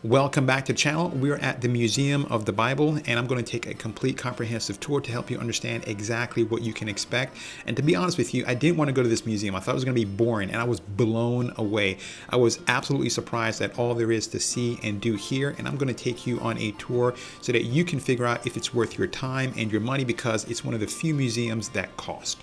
Welcome back to the channel. We're at the Museum of the Bible, and I'm going to take a complete comprehensive tour to help you understand exactly what you can expect. And to be honest with you, I didn't want to go to this museum. I thought it was going to be boring, and I was blown away. I was absolutely surprised at all there is to see and do here, and I'm going to take you on a tour so that you can figure out if it's worth your time and your money, because it's one of the few museums that cost.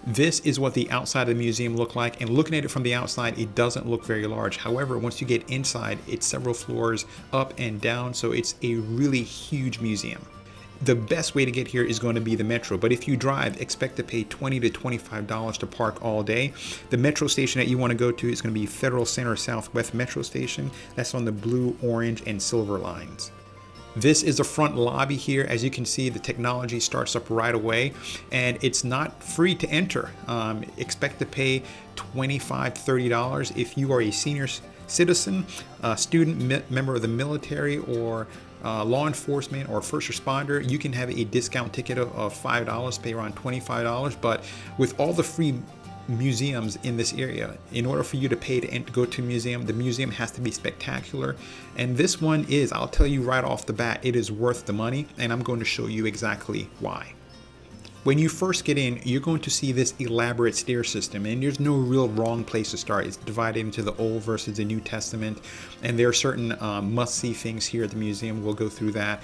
This is what the outside of the museum looked like, and looking at it from the outside, it doesn't look very large. However, once you get inside, it's several floors up and down, so it's a really huge museum. The best way to get here is going to be the metro, but if you drive, expect to pay $20 to $25 to park all day. The metro station that you want to go to is going to be Federal Center Southwest Metro Station. That's on the blue, orange, and silver lines. This is the front lobby here. As you can see, the technology starts up right away, and it's not free to enter. Expect to pay $25 to $30 if you are a senior citizen, a student, member of the military, or law enforcement or first responder. You can have a discount ticket of $5, pay around $25. But with all the free museums in this area, in order for you to pay to go to a museum, the museum has to be spectacular. And this one is, I'll tell you right off the bat, it is worth the money, and I'm going to show you exactly why. When you first get in, you're going to see this elaborate stair system, and there's no real wrong place to start. It's divided into the Old versus the New Testament, and there are certain must-see things here at the museum. We'll go through that.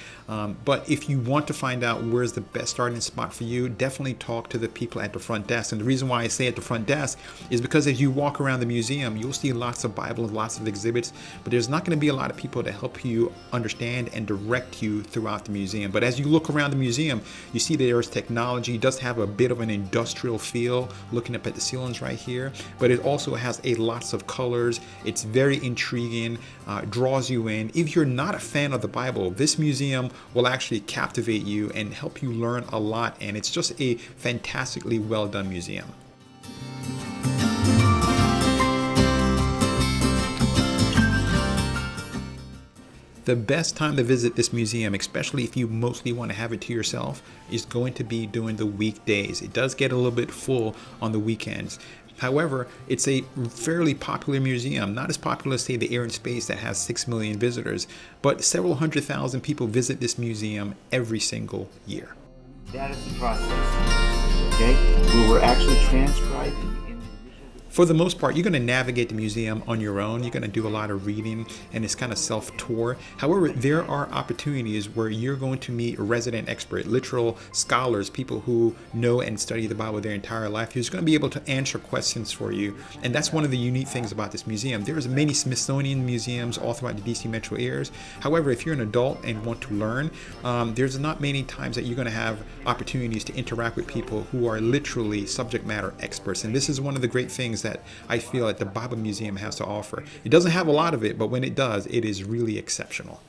But if you want to find out where's the best starting spot for you, definitely talk to the people at the front desk. And the reason why I say at the front desk is because as you walk around the museum, you'll see lots of Bibles, lots of exhibits, but there's not going to be a lot of people to help you understand and direct you throughout the museum. But as you look around the museum, you see that there's technology. It does have a bit of an industrial feel, looking up at the ceilings right here, but it also has lots of colors. It's very intriguing, draws you in. If you're not a fan of the Bible, this museum will actually captivate you and help you learn a lot, and it's just a fantastically well done museum. The best time to visit this museum, especially if you mostly want to have it to yourself, is going to be during the weekdays. It does get a little bit full on the weekends. However, it's a fairly popular museum, not as popular as, say, the Air and Space that has 6 million visitors, but several 100,000 people visit this museum every single year. That is the process, okay? We were actually transcribing. For the most part, you're going to navigate the museum on your own. You're going to do a lot of reading, and it's kind of self-tour. However, there are opportunities where you're going to meet resident expert, literal scholars, people who know and study the Bible their entire life, who's going to be able to answer questions for you. And that's one of the unique things about this museum. There's many Smithsonian museums all throughout the DC metro areas. However, if you're an adult and want to learn, there's not many times that you're going to have opportunities to interact with people who are literally subject matter experts. And this is one of the great things that I feel that the Bible Museum has to offer. It doesn't have a lot of it, but when it does, it is really exceptional.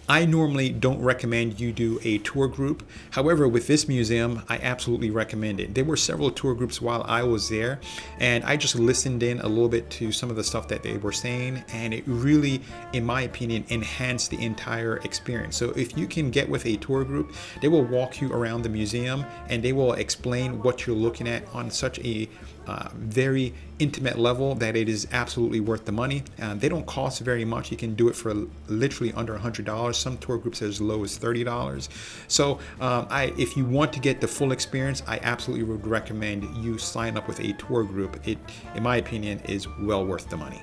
I normally don't recommend you do a tour group. However, with this museum, I absolutely recommend it. There were several tour groups while I was there, and I just listened in a little bit to some of the stuff that they were saying, and it really, in my opinion, enhanced the entire experience. So if you can get with a tour group, they will walk you around the museum, and they will explain what you're looking at on such a very intimate level that it is absolutely worth the money. They don't cost very much. You can do it for literally under $100. Some tour groups are as low as $30. So if you want to get the full experience, I absolutely would recommend you sign up with a tour group. It, in my opinion, is well worth the money.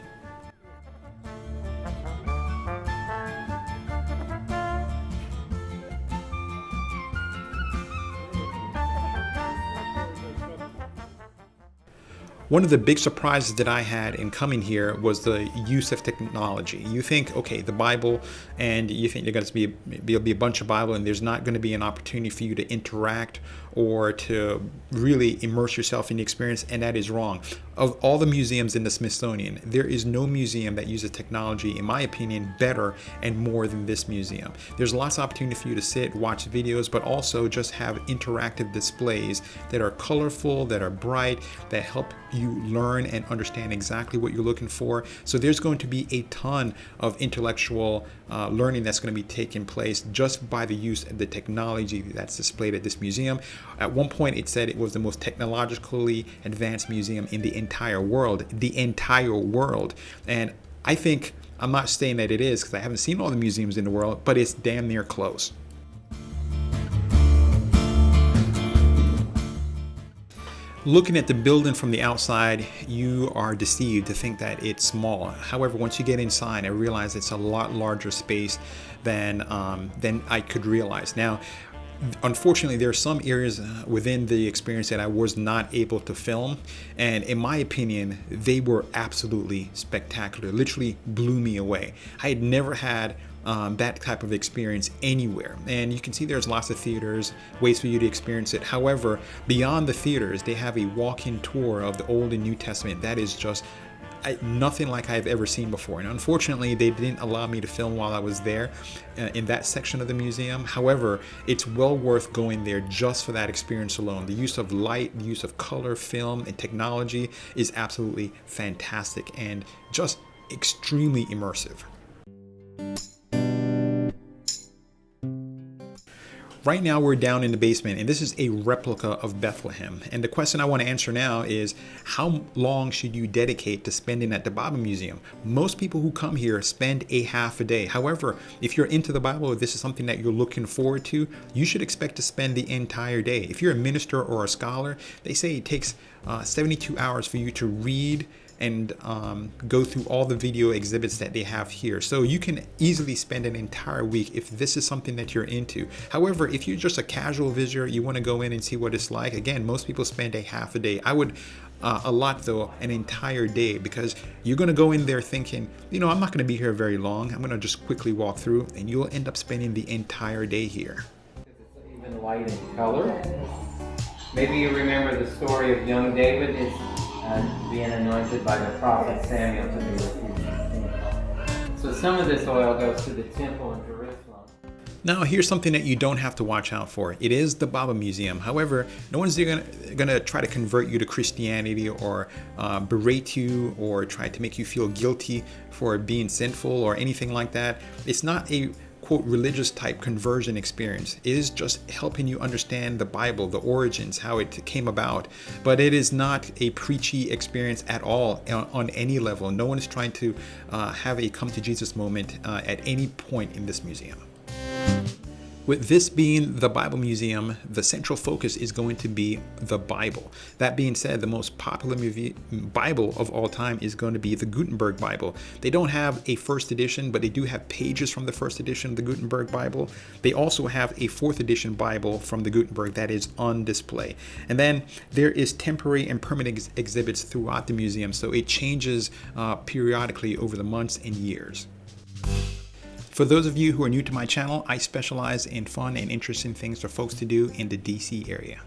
One of the big surprises that I had in coming here was the use of technology. You think, okay, the Bible, and you think there's going to be a bunch of Bible, and there's not going to be an opportunity for you to interact or to really immerse yourself in the experience, and that is wrong. Of all the museums in the Smithsonian, there is no museum that uses technology, in my opinion, better and more than this museum. There's lots of opportunity for you to sit, watch videos, but also just have interactive displays that are colorful, that are bright, that help you learn and understand exactly what you're looking for. So there's going to be a ton of intellectual learning that's going to be taking place just by the use of the technology that's displayed at this museum. At one point, it said it was the most technologically advanced museum in the entire world. The entire world. And I think, I'm not saying that it is because I haven't seen all the museums in the world, but it's damn near close. Looking at the building from the outside, you are deceived to think that it's small. However, once you get inside, I realize it's a lot larger space than I could realize. Now, unfortunately, there are some areas within the experience that I was not able to film, and in my opinion, they were absolutely spectacular. Literally blew me away. I had never had that type of experience anywhere. And you can see there's lots of theaters, ways for you to experience it. However, beyond the theaters, they have a walk-in tour of the Old and New Testament that is just nothing like I've ever seen before. And unfortunately, they didn't allow me to film while I was there in that section of the museum. However, it's well worth going there just for that experience alone. The use of light, the use of color, film, and technology is absolutely fantastic and just extremely immersive. Right now we're down in the basement, and this is a replica of Bethlehem. And the question I want to answer now is, how long should you dedicate to spending at the Bible Museum? Most people who come here spend a half a day. However, if you're into the Bible, if this is something that you're looking forward to, you should expect to spend the entire day. If you're a minister or a scholar, they say it takes 72 hours for you to read and go through all the video exhibits that they have here. So you can easily spend an entire week if this is something that you're into. However, if you're just a casual visitor, you want to go in and see what it's like, again, most people spend a half a day. I would allot, though, an entire day, because you're going to go in there thinking, I'm not going to be here very long. I'm going to just quickly walk through, and you'll end up spending the entire day here. It's even light in color. Maybe you remember the story of young David being anointed by the prophet Samuel to be the king. So some of this oil goes to the temple in Jerusalem. Now, here's something that you don't have to watch out for. It is the Bible Museum. However, no one's going to try to convert you to Christianity or berate you or try to make you feel guilty for being sinful or anything like that. It's not a quote religious type conversion experience. It is just helping you understand the Bible, the origins, how it came about. But it is not a preachy experience at all on any level. No one is trying to have a come to Jesus moment at any point in this museum. With this being the Bible Museum, the central focus is going to be the Bible. That being said, the most popular Bible of all time is going to be the Gutenberg Bible. They don't have a first edition, but they do have pages from the first edition of the Gutenberg Bible. They also have a fourth edition Bible from the Gutenberg that is on display. And then there is temporary and permanent exhibits throughout the museum, so it changes periodically over the months and years. For those of you who are new to my channel, I specialize in fun and interesting things for folks to do in the DC area.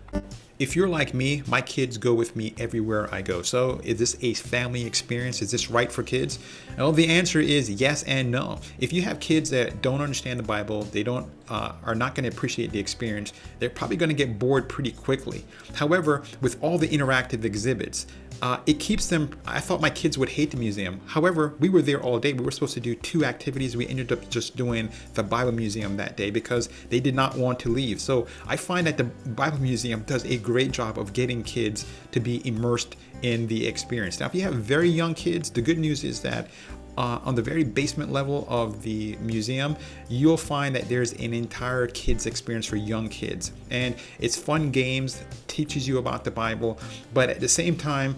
If you're like me, my kids go with me everywhere I go. So is this a family experience? Is this right for kids? Well, the answer is yes and no. If you have kids that don't understand the Bible, they are not going to appreciate the experience, they're probably going to get bored pretty quickly. However, with all the interactive exhibits, it keeps them. I thought my kids would hate the museum. However, we were there all day. We were supposed to do 2 activities. We ended up just doing the Bible Museum that day because they did not want to leave. So I find that the Bible Museum does a great job of getting kids to be immersed in the experience. Now, if you have very young kids, the good news is that on the very basement level of the museum, you'll find that there's an entire kids experience for young kids. And it's fun games, teaches you about the Bible, but at the same time,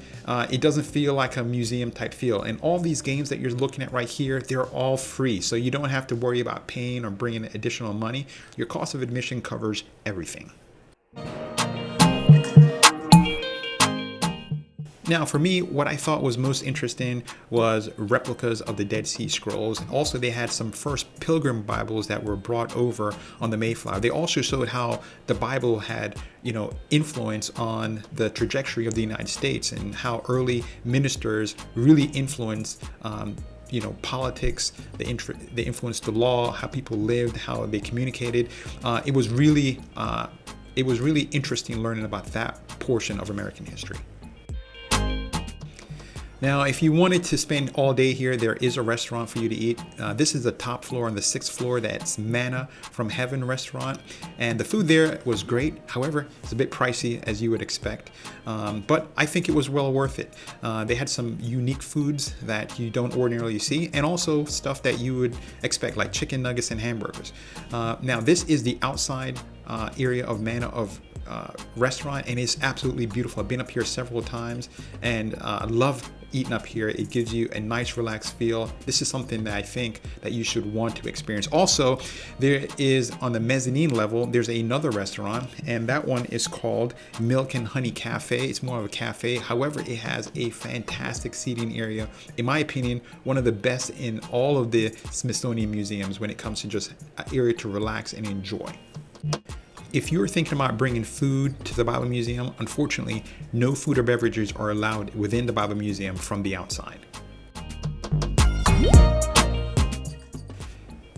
it doesn't feel like a museum type feel. And all these games that you're looking at right here, they're all free. So you don't have to worry about paying or bringing additional money. Your cost of admission covers everything. Now, for me, what I thought was most interesting was replicas of the Dead Sea Scrolls. And also, they had some first Pilgrim Bibles that were brought over on the Mayflower. They also showed how the Bible had, influence on the trajectory of the United States and how early ministers really influenced politics, they influenced the law, how people lived, how they communicated. It was really interesting learning about that portion of American history. Now, if you wanted to spend all day here, there is a restaurant for you to eat. This is the top floor on the 6th floor. That's Manna from Heaven restaurant. And the food there was great. However, it's a bit pricey, as you would expect. But I think it was well worth it. They had some unique foods that you don't ordinarily see, and also stuff that you would expect, like chicken nuggets and hamburgers. Now, this is the outside area of Manna restaurant, and it's absolutely beautiful. I've been up here several times, and I love eating up here. It gives you a nice relaxed feel. This is something that I think that you should want to experience. Also, there is on the mezzanine level, there's another restaurant, and that one is called Milk and Honey Cafe. It's more of a cafe. However, it has a fantastic seating area. In my opinion, one of the best in all of the Smithsonian museums when it comes to just an area to relax and enjoy. If you're thinking about bringing food to the Bible Museum, unfortunately, no food or beverages are allowed within the Bible Museum from the outside.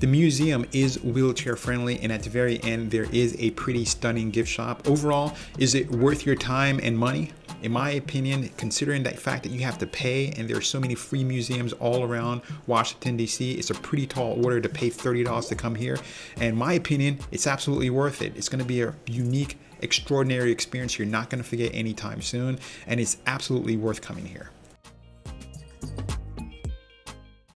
The museum is wheelchair friendly, and at the very end, there is a pretty stunning gift shop. Overall, is it worth your time and money? In my opinion, considering the fact that you have to pay and there are so many free museums all around Washington, D.C., it's a pretty tall order to pay $30 to come here. And in my opinion, it's absolutely worth it. It's going to be a unique, extraordinary experience you're not going to forget anytime soon, and it's absolutely worth coming here.